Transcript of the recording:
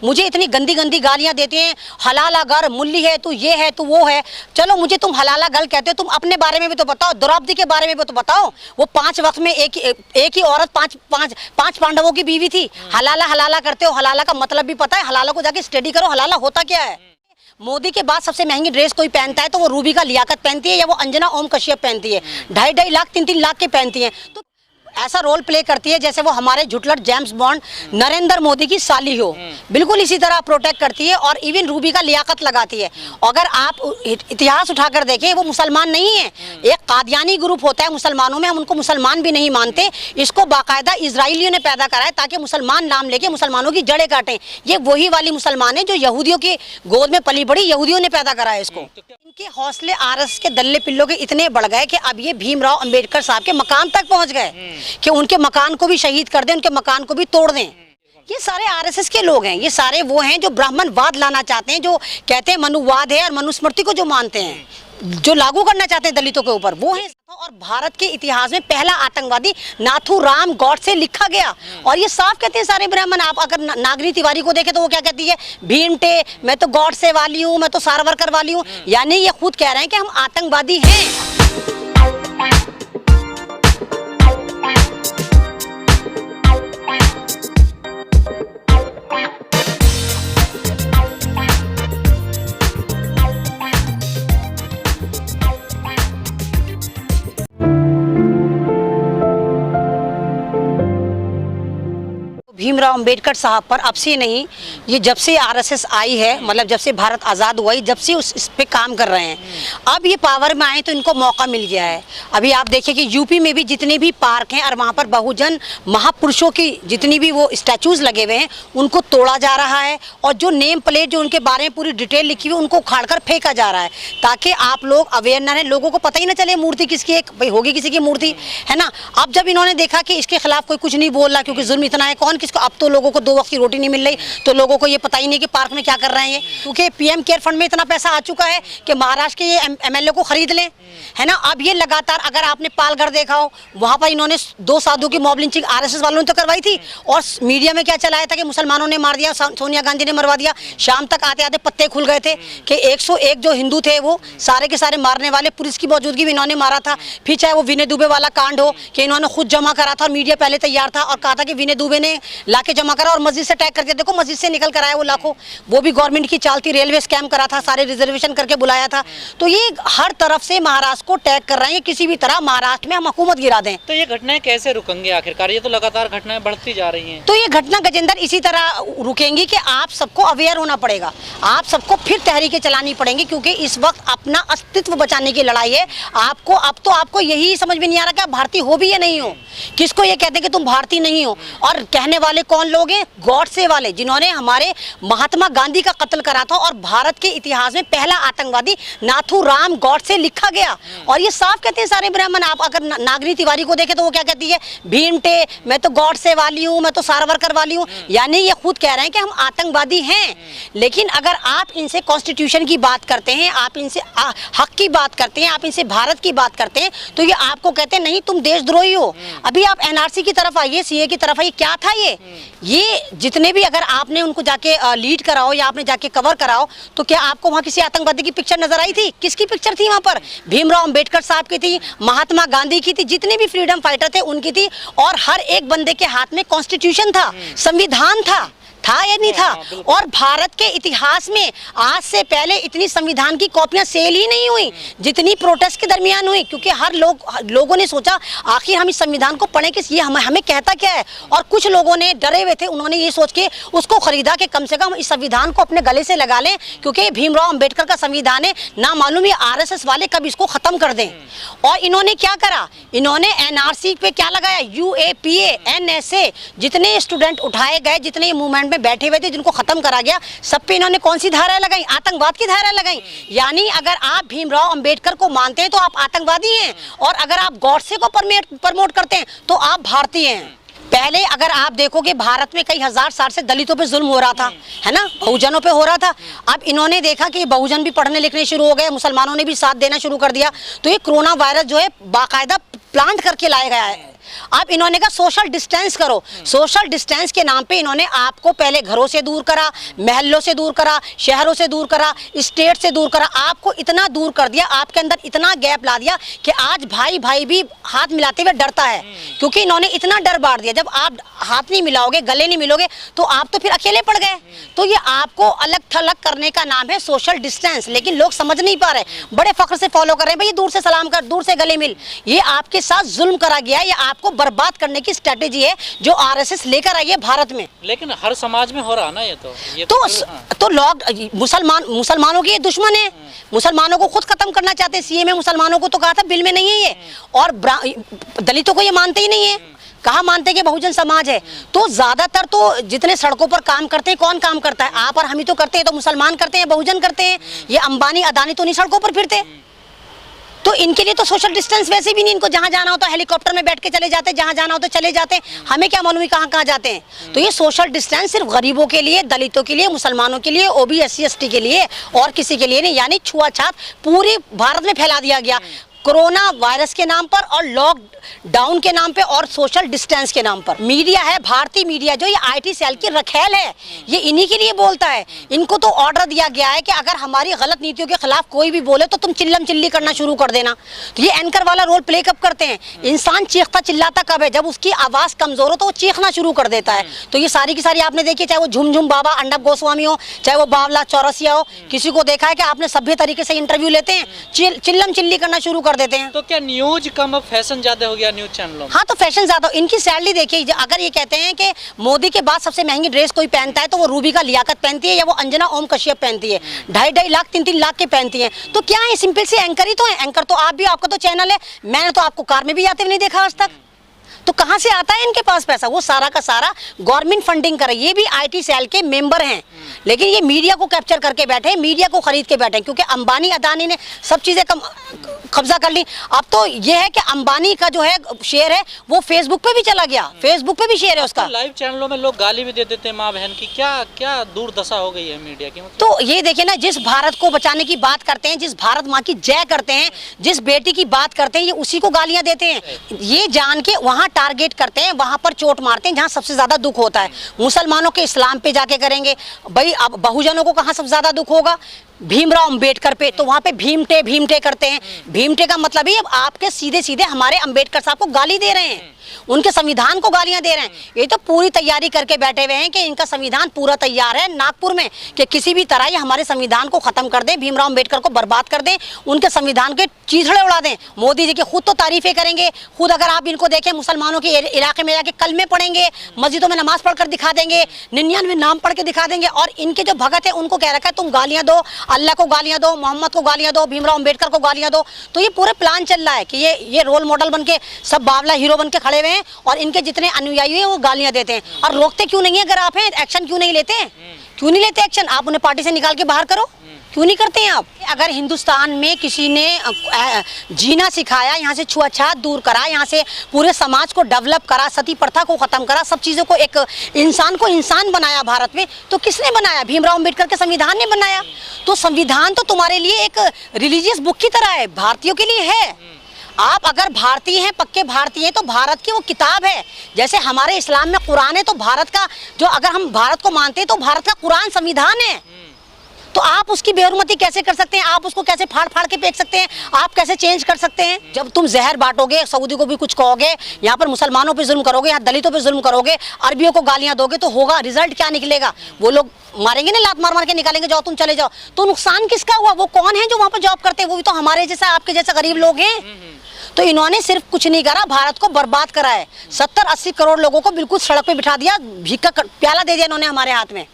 मुझे इतनी गंदी गंदी गालियां देते हैं, हलाला घर, मुल्ली है तू, ये है तू, वो है। चलो मुझे तुम हलाला घर कहते हो, तुम अपने बारे में भी तो बताओ, द्रौपदी के बारे में भी तो बताओ। वो 5 वक्त में एक ही औरत पांच पांडवों की बीवी थी। हलाला हलाला करते हो, हलाला का मतलब भी पता है? हलाला को जाके स्टडी करो, हलाला होता क्या है। मोदी के बाद सबसे महंगी ड्रेस कोई पहनता है तो वो रूबी का लियाकत पहनती है, या वो अंजना ओम कश्यप पहनती है। 2.5 लाख 3 लाख के पहनती है। तो ऐसा रोल प्ले करती है जैसे वो हमारे झुटलट जेम्स बॉन्ड नरेंद्र मोदी की साली हो। बिल्कुल इसी तरह प्रोटेक्ट करती है और इवन रूबी का लियाकत लगाती है। अगर आप इतिहास उठाकर देखें, वो मुसलमान नहीं है। एक कादियानी ग्रुप होता है मुसलमानों में, हम उनको मुसलमान भी नहीं मानते। इसको बाकायदा इजराइलियों ने पैदा करा है ताकि मुसलमान नाम लेके मुसलमानों की जड़ें काटें। ये वही वाली मुसलमान है जो यहूदियों की गोद में पली बड़ी, यहूदियों ने पैदा करा है इसको। इनके हौसले आरएसएस के दल्ले पिल्लों के इतने बढ़ गए कि अब ये भीमराव अंबेडकर साहब के मकान तक पहुंच गए कि उनके मकान को भी शहीद कर दें, उनके मकान को भी तोड़ दें। ये सारे आरएसएस के लोग हैं। ये सारे वो हैं जो ब्राह्मणवाद लाना चाहते हैं, जो कहते हैं मनुवाद है और मनुस्मृति को जो मानते हैं, जो लागू करना चाहते हैं दलितों के ऊपर, वो है। और भारत के इतिहास में पहला आतंकवादी नाथूराम गॉडसे लिखा गया। और ये साफ कहते हैं सारे ब्राह्मण। आप अगर नागनी तिवारी को देखें तो वो क्या कहती है? भीमटे, मैं तो गॉडसे वाली हूँ, मैं तो सावरकर वाली हूँ। यानी ये खुद कह रहे हैं कि हम आतंकवादी हैं। भीमराव अंबेडकर साहब पर अब से नहीं, ये जब से आरएसएस आई है, मतलब जब से भारत आज़ाद हुआ है, जब से इस पे काम कर रहे हैं। अब ये पावर में आए तो इनको मौका मिल गया है। अभी आप देखिए कि यूपी में भी जितने भी पार्क हैं और वहाँ पर बहुजन महापुरुषों की जितनी भी वो स्टैचूज लगे हुए हैं, उनको तोड़ा जा रहा है। और जो नेम प्लेट जो उनके बारे में पूरी डिटेल लिखी हुई, उनको उखाड़ कर फेंका जा रहा है ताकि आप लोग अवेयर ना रहें, लोगों को पता ही ना चले मूर्ति किसकी है। भाई होगी किसी की मूर्ति, है ना। अब जब इन्होंने देखा कि इसके खिलाफ कोई कुछ नहीं बोल रहा क्योंकि जुल्म इतना है, कौन किसको, अब तो लोगों को 2 वक्त की रोटी नहीं मिल रही, तो लोगों को ये पता ही नहीं कि पार्क में क्या कर रहे हैं ये। क्योंकि पीएम केयर फंड में इतना पैसा आ चुका है कि महाराष्ट्र के ये एमएलए को खरीद लें, है ना। अब ये लगातार, अगर आपने पालघर देखा हो, वहां पर इन्होंने 2 साधु की मॉब लिंचिंग आरएसएस वालों ने तो करवाई थी। और मीडिया में क्या चलाया था कि मुसलमानों ने मार दिया, सोनिया गांधी ने मरवा दिया। शाम तक आते आते पत्ते खुल गए थे कि 101 जो हिंदू थे वो सारे के सारे मारने वाले, पुलिस की मौजूदगी में इन्होंने मारा था। फिर चाहे वो विनय दुबे वाला कांड हो कि इन्होंने खुद जमा करा था और मीडिया पहले तैयार था और कहा था कि विनय दुबे ने लाके जमा करा और मस्जिद से टैग करके, देखो मस्जिद से निकल कर आया वो लाखों, वो भी गवर्नमेंट की चालती, रेलवे स्कैम करा था, सारे रिजर्वेशन करके बुलाया था। तो ये हर तरफ से महाराष्ट्र को टैग कर रहे हैं, किसी भी तरह महाराष्ट्र में हम हुकूमत गिरा दें। तो ये घटनाएं कैसे रुकेंगे आखिरकार? ये तो लगातार घटनाएं बढ़ती जा रही हैं। तो ये घटना गजेंद्र इसी तरह रुकेंगी कि आप सबको अवेयर होना पड़ेगा, आप सबको फिर तहरीकें चलानी पड़ेंगी, क्योंकि इस वक्त अपना अस्तित्व बचाने की लड़ाई है। आपको अब तो आपको यही समझ में नहीं आ रहा कि आप भारतीय हो भी या नहीं हो। किसको ये कहते हैं कि तुम भारतीय नहीं हो? और कहने वाले कौन लोग हैं? गॉडसे वाले, जिन्होंने हमारे महात्मा गांधी का कत्ल करा था। और भारत के इतिहास में पहला आतंकवादी नाथूराम गॉडसे लिखा गया। और ये साफ कहते हैं सारे ब्राह्मण। आप अगर नागनी तिवारी को देखें तो वो क्या कहती है? भीमटे, मैं तो गॉडसे वाली हूँ, मैं तो सावरकर वाली हूँ। यानी ये खुद कह रहे हैं कि हम आतंकवादी हैं। लेकिन अगर आप इनसे कॉन्स्टिट्यूशन की बात करते हैं, आप इनसे हक की बात करते हैं, आप इनसे भारत की बात करते हैं, तो ये आपको कहते हैं नहीं तुम देशद्रोही हो। अभी आप एनआरसी की तरफ आइए, सीए की तरफ आइए, क्या था ये जितने भी, अगर आपने उनको जाके लीड कराओ या आपने जाके कवर कराओ, तो क्या आपको वहाँ किसी आतंकवादी की पिक्चर नजर आई थी? किसकी पिक्चर थी वहाँ पर? भीमराव अंबेडकर साहब की थी, महात्मा गांधी की थी, जितने भी फ्रीडम फाइटर थे उनकी थी। और हर एक बंदे के हाथ में कॉन्स्टिट्यूशन था, संविधान था या नहीं था? और भारत के इतिहास में आज से पहले इतनी संविधान की कॉपियां सेल ही नहीं हुई जितनी प्रोटेस्ट के दरमियान हुई। क्योंकि हर लोगों ने सोचा आखिर हम इस संविधान को पढ़ें किस, ये हमें कहता क्या है। और कुछ लोगों ने डरे हुए थे, उन्होंने ये सोच के उसको खरीदा कि कम से कम इस संविधान को अपने गले से लगा लें, क्योंकि भीमराव अंबेडकर का संविधान है, ना मालूम ये आरएसएस वाले कब इसको खत्म कर दें। और इन्होंने क्या करा? इन्होंने एनआरसी पे क्या लगाया? यूएपीए, एनएसए, जितने स्टूडेंट उठाए गए, जितने मूवमेंट में बैठे हुए थे, जिनको खत्म करा गया, सब पे इन्होंने कौन सी धारा लगाई? आतंकवाद की धारा लगाई। यानी अगर आप भीमराव अंबेडकर को मानते हैं तो आप आतंकवादी हैं, और अगर आप गॉडसे को प्रमोट करते हैं तो आप भारतीय हैं। पहले अगर आप देखोगे भारत में कई हजार साल से दलितों पे जुल्म हो रहा था, है ना, बहुजनों पे हो रहा था। अब इन्होंने देखा कि बहुजन भी पढ़ने लिखने शुरू हो गए, मुसलमानों ने भी साथ देना शुरू कर दिया, तो ये कोरोना वायरस जो है बाकायदा प्लांट करके लाया गया है। अब इन्होंने कहा सोशल डिस्टेंस करो। सोशल डिस्टेंस के नाम पे इन्होंने आपको पहले घरों से दूर करा, महल्लों से दूर करा, शहरों से दूर करा, स्टेट से दूर करा, आपको इतना दूर कर दिया, आपके अंदर इतना गैप ला दिया कि आज भाई भाई भी हाथ मिलाते हुए डरता है, क्योंकि इन्होंने इतना डर बांट दिया। जब आप हाथ नहीं मिलाओगे, गले नहीं मिलोगे, तो आप तो फिर अकेले पड़ गए। तो ये आपको अलग थलग करने का नाम है सोशल डिस्टेंस, लेकिन लोग समझ नहीं पा रहे, बड़े फख्र से फॉलो कर रहे हैं, भाई दूर से सलाम कर, दूर से गले मिल। ये आपके साथ जुल्म करा गया है, ये आपको बर्बाद करने की स्ट्रेटेजी है जो आरएसएस लेकर आई है भारत में। लेकिन हर समाज में हो रहा ना ये तो तो लोग मुसलमानों के ये दुश्मन है, मुसलमानों को खुद खत्म करना चाहते हैं। सीए में मुसलमानों को तो कहा था बिल में नहीं है ये, और दलितों को ये मानते ही नहीं है, कहाँ मानते कि बहुजन समाज है। तो ज्यादातर तो जितने सड़कों पर काम करते हैं, कौन काम करता है? आप और हम ही तो करते हैं। तो मुसलमान करते हैं, बहुजन करते हैं, ये अंबानी अदानी तो नहीं सड़कों पर फिरते। तो इनके लिए तो सोशल डिस्टेंस वैसे भी नहीं, इनको जहां जाना हो तो हेलीकॉप्टर में बैठ के चले जाते, जहां जाना हो तो चले जाते, हमें क्या मालूम कहां कहां जाते हैं। तो ये सोशल डिस्टेंस सिर्फ गरीबों के लिए, दलितों के लिए, मुसलमानों के लिए, ओबी SC ST के लिए, और किसी के लिए नहीं। यानी छुआछूत पूरी भारत में फैला दिया गया कोरोना वायरस के नाम पर, और लॉकडाउन के नाम पे, और सोशल डिस्टेंस के नाम पर। मीडिया है, भारतीय मीडिया जो ये IT सेल की रखेल है, ये इन्हीं के लिए बोलता है। इनको तो ऑर्डर दिया गया है कि अगर हमारी गलत नीतियों के खिलाफ कोई भी बोले तो तुम चिल्लम चिल्ली करना शुरू कर देना। तो ये एंकर वाला रोल प्ले कब करते हैं? इंसान चीखता चिल्लाता कब है? जब उसकी आवाज कमजोर हो तो वो चीखना शुरू कर देता है। तो ये सारी की सारी आपने देखी, चाहे वो झुमझुम बाबा अर्नब गोस्वामी हो, चाहे वो बावला चौरसिया हो, किसी को देखा है कि आपने सभ्य तरीके से इंटरव्यू लेते हैं, चिल्लम चिल्ली करना शुरू कर देते हैं। तो क्या न्यूज कम, अब फैशन ज्यादा हो गया न्यूज चैनलों में? हाँ, तो फैशन ज्यादा। इनकी सैलरी देखिए, अगर ये कहते हैं कि मोदी के बाद सबसे महंगी ड्रेस कोई पहनता है तो वो रूबी का लियाकत पहनती है, या वो अंजना ओम कश्यप पहनती है, 2.5 लाख 3 लाख के पहनती है। तो क्या है, सिंपल से एंकर ही तो है। एंकर तो आप भी, आपका तो चैनल है, मैंने तो आपको कार में भी आते हुए नहीं देखा आज तक। तो कहां से आता है इनके पास पैसा? वो सारा का सारा गवर्नमेंट फंडिंग करे। ये भी IT सेल के मेंबर हैं, लेकिन ये मीडिया को कैप्चर करके बैठे हैं, मीडिया को खरीद के बैठे हैं, क्योंकि अंबानी अदानी ने सब चीजें कब्जा कर ली। अब तो ये है कि अंबानी का जो है शेयर है वो फेसबुक पे भी चला गया, फेसबुक पे भी शेयर है उसका। तो लाइव चैनलों में लोग गाली भी दे देते हैं माँ बहन की। क्या दुर्दशा हो गई है मीडिया की? मतलब तो ये देखिए ना, जिस भारत को बचाने की बात करते हैं, जिस भारत माँ की जय करते हैं, जिस बेटी की बात करते हैं, ये उसी को गालियां देते हैं। ये जान के वहां टारगेट करते हैं, वहां पर चोट मारते हैं जहां सबसे ज्यादा दुख होता है। मुसलमानों के इस्लाम पे जाके करेंगे भाई, अब बहुजनों को कहां सबसे ज्यादा दुख होगा? भीमराव अंबेडकर पे, तो वहां पे भीमटे करते हैं। भीमटे का मतलब ही अब आपके सीधे सीधे हमारे अंबेडकर साहब को गाली दे रहे हैं, उनके संविधान को गालियां दे रहे हैं। ये तो पूरी तैयारी करके बैठे हुए हैं कि इनका संविधान पूरा तैयार है नागपुर में, कि किसी भी तरह ये हमारे संविधान को खत्म कर दें, भीमराव अंबेडकर को बर्बाद कर दें, उनके संविधान के चीथड़े उड़ा दें। मोदी जी की खुद तो तारीफें करेंगे, खुद अगर आप इनको देखें मुसलमानों के इलाके में जाके कलमे पढ़ेंगे, मस्जिदों में नमाज पढ़कर दिखा देंगे, 99 नाम पढ़ के दिखा देंगे। और इनके जो भगत है उनको कह रखा है तुम गालियां दो, अल्लाह को गालियां दो, मोहम्मद को गालियां दो, भीमराव अंबेडकर को गालियां दो। तो ये पूरे प्लान चल रहा है कि ये रोल मॉडल बन के सब बावला हीरो बन के खड़े हुए हैं, और इनके जितने अनुयायी हैं वो गालियां देते हैं। और रोकते क्यों नहीं है? अगर आप हैं, एक्शन क्यों नहीं लेते? क्यों नहीं लेते एक्शन? आप उन्हें पार्टी से निकाल के बाहर करो, क्यों नहीं करते हैं आप? अगर हिंदुस्तान में किसी ने जीना सिखाया, यहाँ से छुआछूत दूर करा, यहाँ से पूरे समाज को डेवलप करा, सती प्रथा को खत्म करा, सब चीज़ों को, एक इंसान को इंसान बनाया भारत में, तो किसने बनाया? भीमराव अंबेडकर के संविधान ने बनाया। तो संविधान तो तुम्हारे लिए एक रिलीजियस बुक की तरह है, भारतीयों के लिए है। आप अगर भारतीय हैं, पक्के भारतीय हैं, तो भारत की वो किताब है। जैसे हमारे इस्लाम में कुरान है, तो भारत का जो, अगर हम भारत को मानते हैं तो भारत का कुरान संविधान है। तो आप उसकी बेहुरमती कैसे कर सकते हैं? आप उसको कैसे फाड़ फाड़ के फेंक सकते हैं? आप कैसे चेंज कर सकते हैं? जब तुम जहर बांटोगे, सऊदी को भी कुछ कहोगे, यहाँ पर मुसलमानों पे जुल्म करोगे, यहाँ दलितों पे जुल्म करोगे, अरबियों को गालियां दोगे, तो होगा रिजल्ट क्या निकलेगा? वो लोग मारेंगे ना, लात मार मार के निकालेंगे, जाओ तुम चले जाओ। तो नुकसान किसका हुआ? वो कौन है जो वहां पर जॉब करते हैं? वो भी तो हमारे जैसा, आपके जैसा गरीब लोग हैं। तो इन्होंने सिर्फ कुछ नहीं करा, भारत को बर्बाद करा है। 70-80 करोड़ लोगों को बिल्कुल सड़क पे बिठा दिया, भीख का प्याला दे दिया इन्होंने हमारे हाथ में।